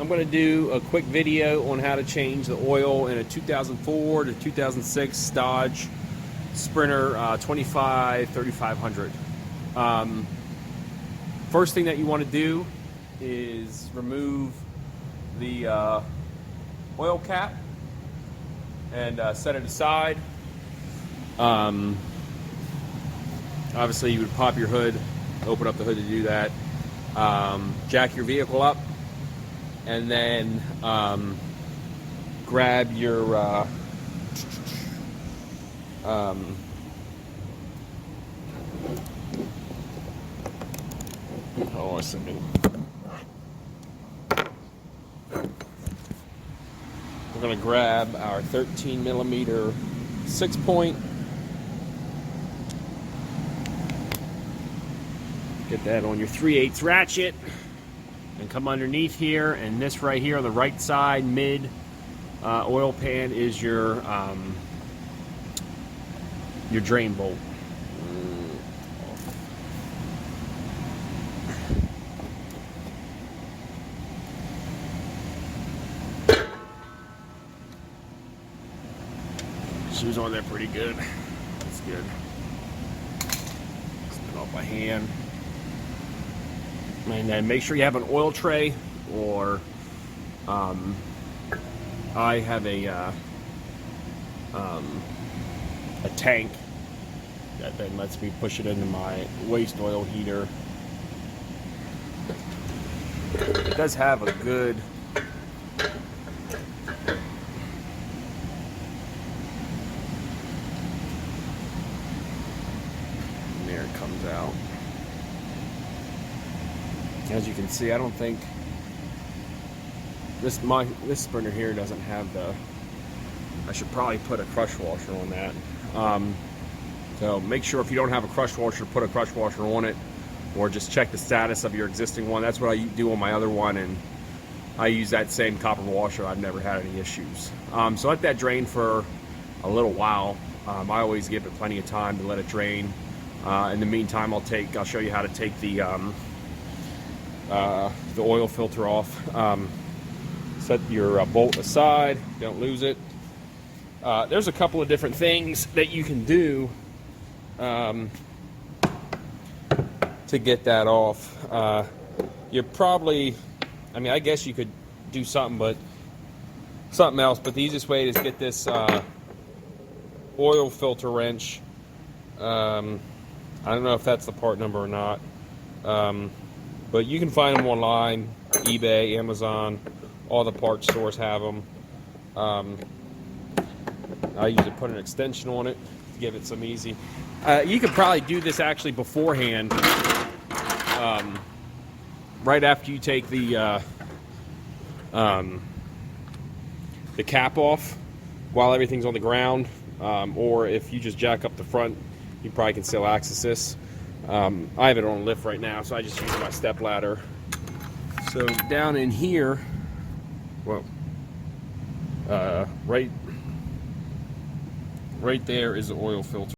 I'm going to do a quick video on how to change the oil in a 2004 to 2006 Dodge Sprinter 3500. First thing that you want to do is remove the oil cap and set it aside. Obviously you would pop your hood, open up the hood to do that, jack your vehicle up, and then grab your hold on a second. We're going to grab our 13 millimeter 6-point. Get that on your 3/8 ratchet and come underneath here, and this right here on the right side mid oil pan is your drain bolt. Shoes on there pretty good. That's good. Spin off by hand. And then make sure you have an oil tray, or I have a tank that then lets me push it into my waste oil heater. It does have a good there it comes out. As you can see, I don't think this Sprinter here doesn't have the. I should probably put a crush washer on that. So make sure if you don't have a crush washer, put a crush washer on it, or just check the status of your existing one. That's what I do on my other one, and I use that same copper washer. I've never had any issues. So let that drain for a little while. I always give it plenty of time to let it drain. In the meantime, I'll show you how to take the oil filter off. Set your bolt aside, don't lose it. There's a couple of different things that you can do to get that off. You're probably, I guess you could do something else, but the easiest way is get this oil filter wrench. I don't know if that's the part number or not. But you can find them online, eBay, Amazon, all the parts stores have them. I usually put an extension on it to give it some easy. You could probably do this actually beforehand, right after you take the cap off while everything's on the ground, or if you just jack up the front, you probably can still access this. I have it on a lift right now, so I just use my step ladder. So down in here, well, right there is the oil filter.